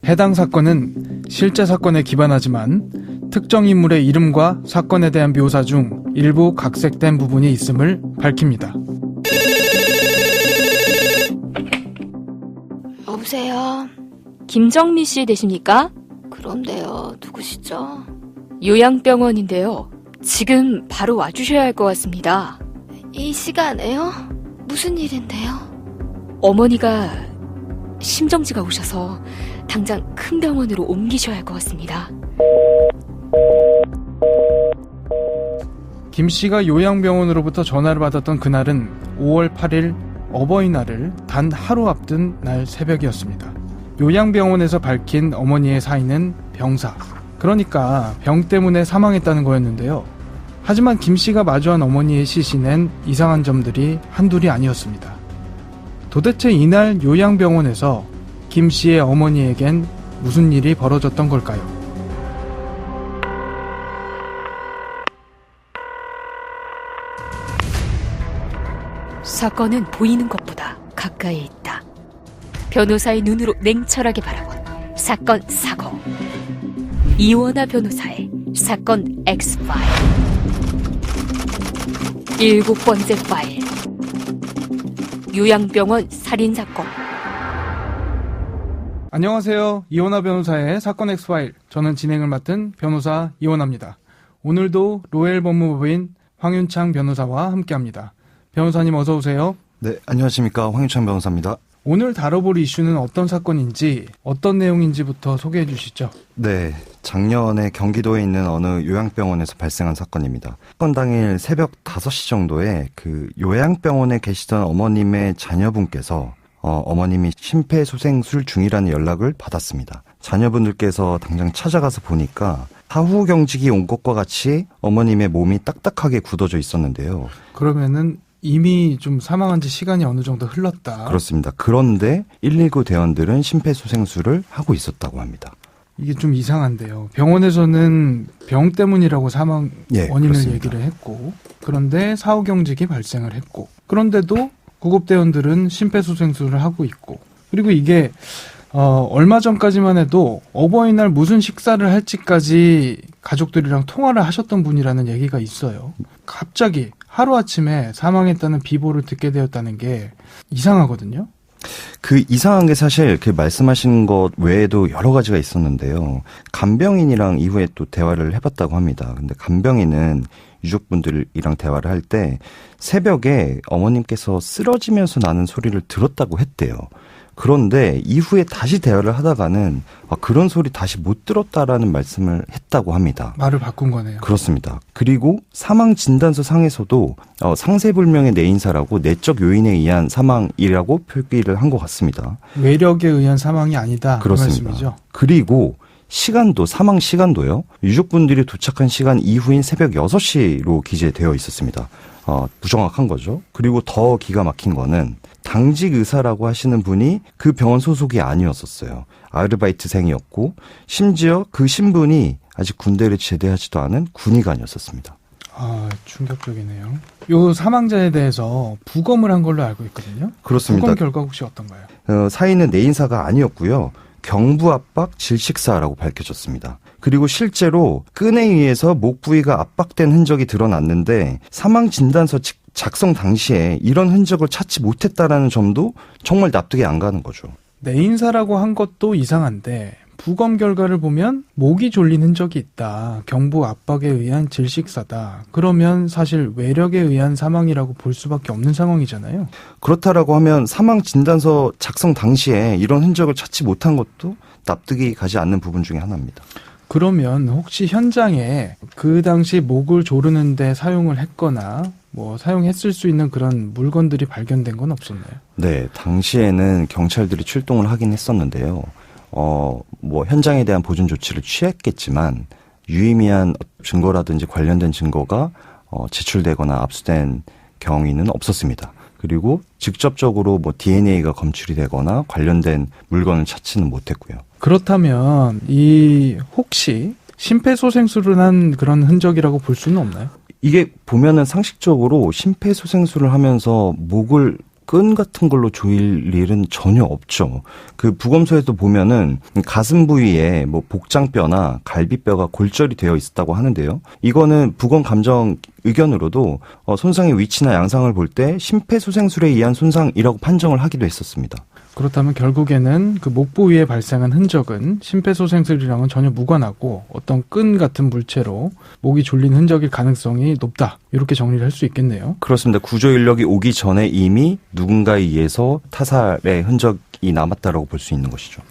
해당 사건은 실제 사건에 기반하지만 특정 인물의 이름과 사건에 대한 묘사 중 일부 각색된 부분이 있음을 밝힙니다. 여보세요? 김정미 씨 되십니까? 그런데요, 누구시죠? 요양병원인데요. 지금 바로 와주셔야 할 것 같습니다. 이 시간에요? 무슨 일인데요? 어머니가 심정지가 오셔서 당장 큰 병원으로 옮기셔야 할 것 같습니다. 김 씨가 요양병원으로부터 전화를 받았던 그날은 5월 8일 어버이날을 단 하루 앞둔 날 새벽이었습니다. 요양병원에서 밝힌 어머니의 사인은 병사, 그러니까 병 때문에 사망했다는 거였는데요. 하지만 김 씨가 마주한 어머니의 시신엔 이상한 점들이 한둘이 아니었습니다. 도대체 이날 요양병원에서 김 씨의 어머니에겐 무슨 일이 벌어졌던 걸까요? 사건은 보이는 것보다 가까이에 있다. 변호사의 눈으로 냉철하게 바라본 사건 사고. 이원하 변호사의 사건 X파일. 7번째 파일. 요양병원 살인사건. 안녕하세요. 이원하 변호사의 사건 X파일. 저는 진행을 맡은 변호사 이원하입니다. 오늘도 로엘 법무부인 황윤창 변호사와 함께합니다. 변호사님 어서 오세요. 네, 안녕하십니까. 황윤창 변호사입니다. 오늘 다뤄볼 이슈는 어떤 사건인지, 어떤 내용인지부터 소개해 주시죠. 네, 작년에 경기도에 있는 어느 요양병원에서 발생한 사건입니다. 사건 당일 새벽 5시 정도에 그 요양병원에 계시던 어머님의 자녀분께서 어머님이 심폐소생술 중이라는 연락을 받았습니다. 자녀분들께서 당장 찾아가서 보니까 사후경직이 온 것과 같이 어머님의 몸이 딱딱하게 굳어져 있었는데요. 그러면은 이미 좀 사망한 지 시간이 어느 정도 흘렀다. 그렇습니다. 그런데 119 대원들은 심폐소생술을 하고 있었다고 합니다. 이게 좀 이상한데요. 병원에서는 병 때문이라고 사망 원인을 그렇습니다. 얘기를 했고, 그런데 사후경직이 발생을 했고, 그런데도 구급대원들은 심폐소생술을 하고 있고, 그리고 이게 얼마 전까지만 해도 어버이날 무슨 식사를 할지까지 가족들이랑 통화를 하셨던 분이라는 얘기가 있어요. 갑자기 하루아침에 사망했다는 비보를 듣게 되었다는 게 이상하거든요. 그 이상한 게 사실 그 말씀하신 것 외에도 여러 가지가 있었는데요. 간병인이랑 이후에 또 대화를 해봤다고 합니다. 근데 간병인은 유족분들이랑 대화를 할 때 새벽에 어머님께서 쓰러지면서 나는 소리를 들었다고 했대요. 그런데 이후에 다시 대화를 하다가는 그런 소리 다시 못 들었다라는 말씀을 했다고 합니다. 말을 바꾼 거네요. 그렇습니다. 그리고 사망 진단서 상에서도 상세불명의 내인사라고 내적 요인에 의한 사망이라고 표기를 한 것 같습니다. 외력에 의한 사망이 아니다. 그렇습니다. 그 말씀이죠. 그리고 시간도, 사망 시간도요. 유족분들이 도착한 시간 이후인 새벽 6시로 기재되어 있었습니다. 부정확한 거죠. 그리고 더 기가 막힌 거는 당직 의사라고 하시는 분이 그 병원 소속이 아니었었어요. 아르바이트생이었고 심지어 그 신분이 아직 군대를 제대하지도 않은 군의관이었었습니다. 충격적이네요. 요 사망자에 대해서 부검을 한 걸로 알고 있거든요. 그렇습니다. 부검 결과 혹시 어떤가요? 사인은 내인사가 아니었고요. 경부압박 질식사라고 밝혀졌습니다. 그리고 실제로 끈에 의해서 목 부위가 압박된 흔적이 드러났는데 사망 진단서 작성 당시에 이런 흔적을 찾지 못했다라는 점도 정말 납득이 안 가는 거죠. 내인사라고 한 것도 이상한데 부검 결과를 보면 목이 졸린 흔적이 있다. 경부 압박에 의한 질식사다. 그러면 사실 외력에 의한 사망이라고 볼 수밖에 없는 상황이잖아요. 그렇다라고 하면 사망 진단서 작성 당시에 이런 흔적을 찾지 못한 것도 납득이 가지 않는 부분 중에 하나입니다. 그러면 혹시 현장에 그 당시 목을 조르는데 사용을 했거나 사용했을 수 있는 그런 물건들이 발견된 건 없었나요? 네, 당시에는 경찰들이 출동을 하긴 했었는데요. 현장에 대한 보존 조치를 취했겠지만 유의미한 증거라든지 관련된 증거가 제출되거나 압수된 경위는 없었습니다. 그리고 직접적으로 DNA가 검출이 되거나 관련된 물건을 찾지는 못했고요. 그렇다면 혹시 심폐소생술을 한 그런 흔적이라고 볼 수는 없나요? 이게 보면은 상식적으로 심폐소생술을 하면서 목을 끈 같은 걸로 조일 일은 전혀 없죠. 그 부검소에도 보면은 가슴 부위에 뭐 복장뼈나 갈비뼈가 골절이 되어 있었다고 하는데요. 이거는 부검 감정 의견으로도 손상의 위치나 양상을 볼 때 심폐소생술에 의한 손상이라고 판정을 하기도 했었습니다. 그렇다면 결국에는 그 목 부위에 발생한 흔적은 심폐소생술이랑은 전혀 무관하고 어떤 끈 같은 물체로 목이 졸린 흔적일 가능성이 높다. 이렇게 정리를 할 수 있겠네요. 그렇습니다. 구조 인력이 오기 전에 이미 누군가에 의해서 타살의 흔적이 남았다라고 볼 수 있는 것이죠.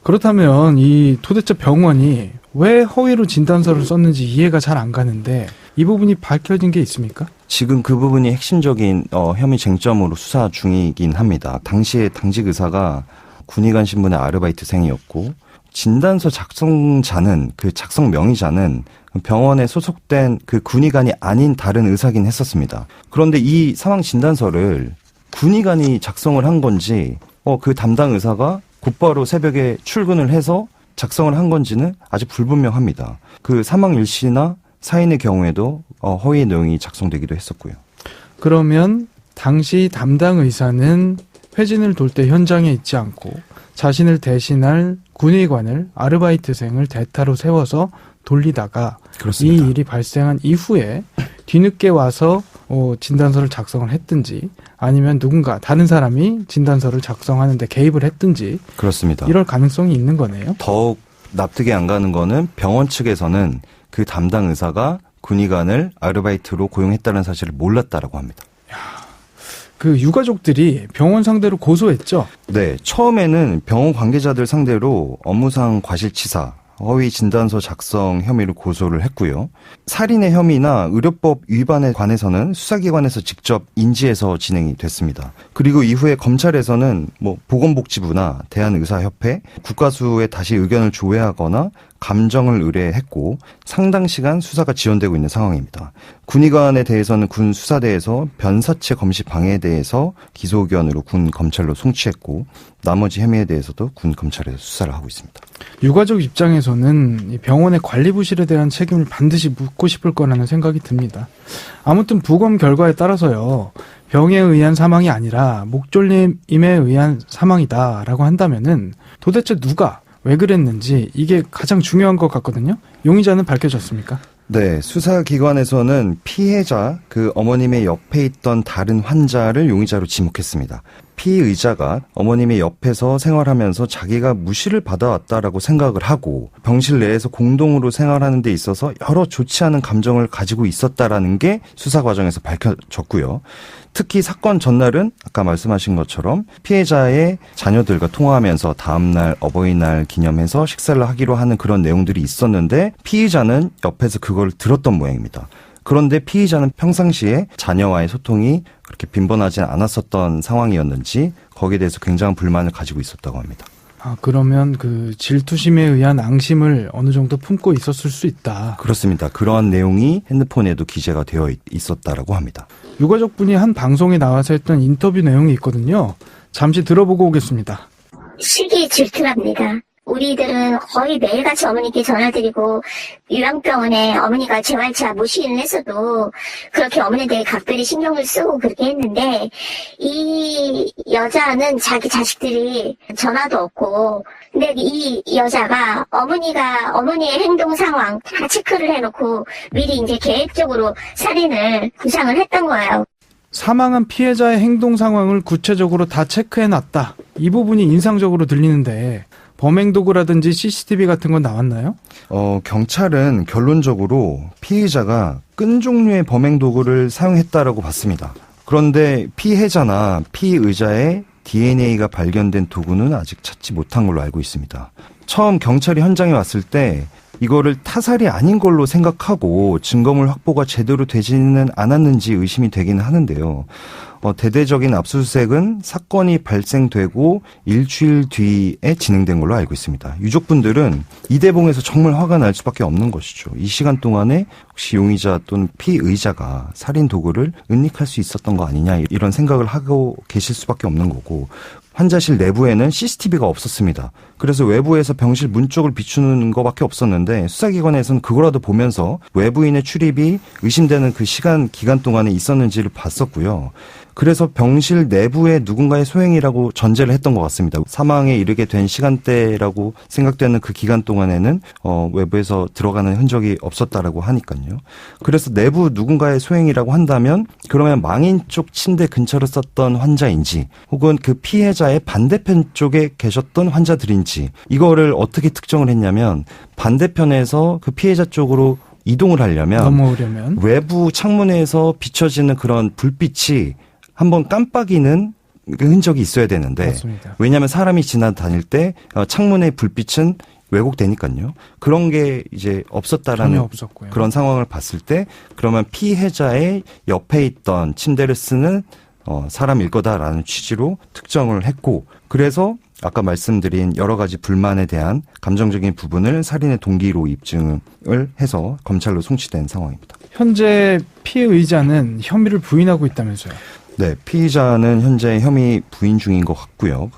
그렇다면 이 도대체 병원이 왜 허위로 진단서를 썼는지 이해가 잘 안 가는데 이 부분이 밝혀진 게 있습니까? 지금 그 부분이 핵심적인 혐의 쟁점으로 수사 중이긴 합니다. 당시에 당직 의사가 군의관 신분의 아르바이트생이었고 진단서 작성자는 그 작성 명의자는 병원에 소속된 그 군의관이 아닌 다른 의사긴 했었습니다. 그런데 이 사망 진단서를 군의관이 작성을 한 건지 그 담당 의사가 곧바로 새벽에 출근을 해서 작성을 한 건지는 아직 불분명합니다. 그 사망 일시나 사인의 경우에도 허위 내용이 작성되기도 했었고요. 그러면 당시 담당 의사는 회진을 돌 때 현장에 있지 않고 자신을 대신할 군의관을 아르바이트생을 대타로 세워서 돌리다가 그렇습니다. 이 일이 발생한 이후에 뒤늦게 와서 진단서를 작성을 했든지 아니면 누군가 다른 사람이 진단서를 작성하는데 개입을 했든지 그렇습니다. 이럴 가능성이 있는 거네요. 더욱 납득이 안 가는 거는 병원 측에서는 그 담당 의사가 군의관을 아르바이트로 고용했다는 사실을 몰랐다라고 합니다. 그 유가족들이 병원 상대로 고소했죠. 네, 처음에는 병원 관계자들 상대로 업무상 과실치사, 허위 진단서 작성 혐의로 고소를 했고요. 살인의 혐의나 의료법 위반에 관해서는 수사기관에서 직접 인지해서 진행이 됐습니다. 그리고 이후에 검찰에서는 보건복지부나 대한의사협회, 국가수에 다시 의견을 조회하거나 감정을 의뢰했고 상당 시간 수사가 지연되고 있는 상황입니다. 군의관에 대해서는 군 수사대에서 변사체 검시 방해에 대해서 기소 의견으로 군 검찰로 송치했고 나머지 혐의에 대해서도 군 검찰에서 수사를 하고 있습니다. 유가족 입장에서는 이 병원의 관리 부실에 대한 책임을 반드시 묻고 싶을 거라는 생각이 듭니다. 아무튼 부검 결과에 따라서요. 병에 의한 사망이 아니라 목졸림에 의한 사망이다라고 한다면은 도대체 누가 왜 그랬는지 이게 가장 중요한 것 같거든요. 용의자는 밝혀졌습니까? 네, 수사기관에서는 피해자, 그 어머님의 옆에 있던 다른 환자를 용의자로 지목했습니다. 피의자가 어머님의 옆에서 생활하면서 자기가 무시를 받아왔다라고 생각을 하고 병실 내에서 공동으로 생활하는 데 있어서 여러 좋지 않은 감정을 가지고 있었다라는 게 수사 과정에서 밝혀졌고요. 특히 사건 전날은 아까 말씀하신 것처럼 피해자의 자녀들과 통화하면서 다음날 어버이날 기념해서 식사를 하기로 하는 그런 내용들이 있었는데 피의자는 옆에서 그걸 들었던 모양입니다. 그런데 피의자는 평상시에 자녀와의 소통이 그렇게 빈번하지 않았었던 상황이었는지 거기에 대해서 굉장한 불만을 가지고 있었다고 합니다. 그러면 그 질투심에 의한 앙심을 어느 정도 품고 있었을 수 있다. 그렇습니다. 그러한 내용이 핸드폰에도 기재가 되어 있었다라고 합니다. 유가족분이 한 방송에 나와서 했던 인터뷰 내용이 있거든요. 잠시 들어보고 오겠습니다. 시기에 질투랍니다. 우리들은 거의 매일같이 어머니께 전화드리고 요양병원에 어머니가 재활차 모시기는 했어도 그렇게 어머니에 대해 각별히 신경을 쓰고 그렇게 했는데 이 여자는 자기 자식들이 전화도 없고 근데 이 여자가 어머니의 행동 상황 다 체크를 해놓고 미리 이제 계획적으로 살인을 구상을 했던 거예요. 사망한 피해자의 행동 상황을 구체적으로 다 체크해놨다. 이 부분이 인상적으로 들리는데 범행 도구라든지 CCTV 같은 건 나왔나요? 경찰은 결론적으로 피해자가 끈 종류의 범행 도구를 사용했다라고 봤습니다. 그런데 피해자나 피의자의 DNA가 발견된 도구는 아직 찾지 못한 걸로 알고 있습니다. 처음 경찰이 현장에 왔을 때 이거를 타살이 아닌 걸로 생각하고 증거물 확보가 제대로 되지는 않았는지 의심이 되긴 하는데요. 대대적인 압수수색은 사건이 발생되고 일주일 뒤에 진행된 걸로 알고 있습니다. 유족분들은 이대봉에서 정말 화가 날 수밖에 없는 것이죠. 이 시간 동안에 혹시 용의자 또는 피의자가 살인 도구를 은닉할 수 있었던 거 아니냐 이런 생각을 하고 계실 수밖에 없는 거고 환자실 내부에는 CCTV가 없었습니다. 그래서 외부에서 병실 문 쪽을 비추는 것밖에 없었는데 수사기관에서는 그거라도 보면서 외부인의 출입이 의심되는 그 기간 동안에 있었는지를 봤었고요. 그래서 병실 내부에 누군가의 소행이라고 전제를 했던 것 같습니다. 사망에 이르게 된 시간대라고 생각되는 그 기간 동안에는 외부에서 들어가는 흔적이 없었다라고 하니까요. 그래서 내부 누군가의 소행이라고 한다면 그러면 망인 쪽 침대 근처를 썼던 환자인지 혹은 그 피해자의 반대편 쪽에 계셨던 환자들인지 이거를 어떻게 특정을 했냐면 반대편에서 그 피해자 쪽으로 이동을 하려면 넘어오려면 외부 창문에서 비춰지는 그런 불빛이 한번 깜빡이는 그 흔적이 있어야 되는데 맞습니다. 왜냐하면 사람이 지나다닐 때 창문의 불빛은 왜곡되니까요. 그런 게 이제 없었다라는 전혀 없었고요. 그런 상황을 봤을 때 그러면 피해자의 옆에 있던 침대를 쓰는 사람일 거다라는 취지로 특정을 했고 그래서 아까 말씀드린 여러 가지 불만에 대한 감정적인 부분을 살인의 동기로 입증을 해서 검찰로 송치된 상황입니다. 현재 피의자는 혐의를 부인하고 있다면서요. 네, 피의자는 현재 혐의 부인 중인 것 같고요.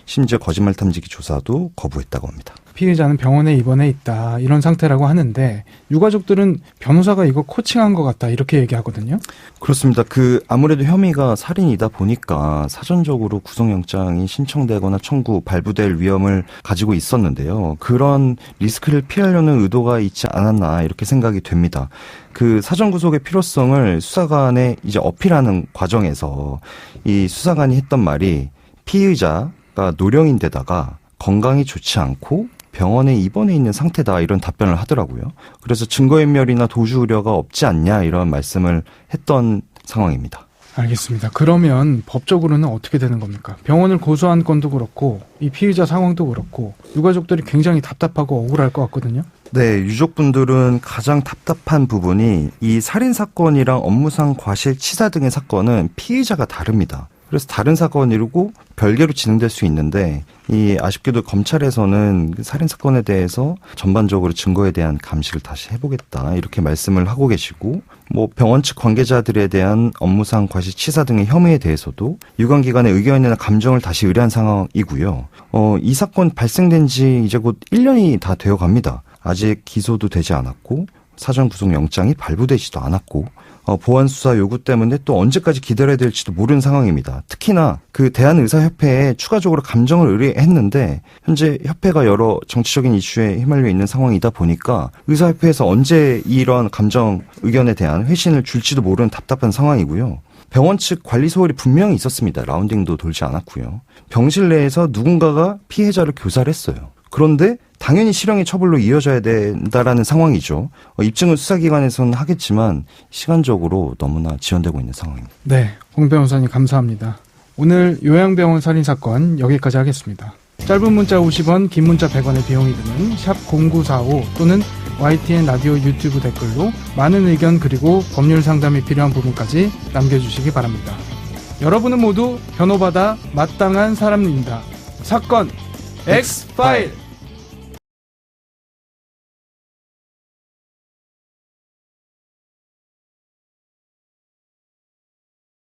심지어 거짓말 탐지기 조사도 거부했다고 합니다. 피의자는 병원에 입원해 있다 이런 상태라고 하는데 유가족들은 변호사가 이거 코칭한 것 같다 이렇게 얘기하거든요. 그렇습니다. 아무래도 혐의가 살인이다 보니까 사전적으로 구속영장이 신청되거나 청구, 발부될 위험을 가지고 있었는데요. 그런 리스크를 피하려는 의도가 있지 않았나 이렇게 생각이 됩니다. 사전 구속의 필요성을 수사관에 이제 어필하는 과정에서 이 수사관이 했던 말이 피의자가 노령인데다가 건강이 좋지 않고 병원에 입원해 있는 상태다 이런 답변을 하더라고요. 그래서 증거인멸이나 도주 우려가 없지 않냐 이런 말씀을 했던 상황입니다. 알겠습니다. 그러면 법적으로는 어떻게 되는 겁니까? 병원을 고소한 건도 그렇고 이 피의자 상황도 그렇고 유가족들이 굉장히 답답하고 억울할 것 같거든요. 네, 유족분들은 가장 답답한 부분이 이 살인사건이랑 업무상 과실치사 등의 사건은 피의자가 다릅니다. 그래서 다른 사건이고 별개로 진행될 수 있는데 아쉽게도 검찰에서는 살인사건에 대해서 전반적으로 증거에 대한 감시를 다시 해보겠다 이렇게 말씀을 하고 계시고 병원 측 관계자들에 대한 업무상 과실치사 등의 혐의에 대해서도 유관기관의 의견이나 감정을 다시 의뢰한 상황이고요. 이 사건 발생된 지 이제 곧 1년이 다 되어 갑니다. 아직 기소도 되지 않았고 사전 구속영장이 발부되지도 않았고 보안 수사 요구 때문에 또 언제까지 기다려야 될지도 모르는 상황입니다. 특히나 대한의사협회에 추가적으로 감정을 의뢰했는데 현재 협회가 여러 정치적인 이슈에 휘말려 있는 상황이다 보니까 의사협회에서 언제 이런 감정 의견에 대한 회신을 줄지도 모르는 답답한 상황이고요. 병원 측 관리 소홀이 분명히 있었습니다. 라운딩도 돌지 않았고요. 병실 내에서 누군가가 피해자를 교사를 했어요. 그런데 당연히 실형의 처벌로 이어져야 된다라는 상황이죠. 입증은 수사기관에서는 하겠지만 시간적으로 너무나 지연되고 있는 상황입니다. 네, 홍 변호사님 감사합니다. 오늘 요양병원 살인사건 여기까지 하겠습니다. 짧은 문자 50원, 긴 문자 100원의 비용이 드는 샵 0945 또는 YTN 라디오 유튜브 댓글로 많은 의견 그리고 법률 상담이 필요한 부분까지 남겨주시기 바랍니다. 여러분은 모두 변호받아 마땅한 사람입니다. 사건 X-파일!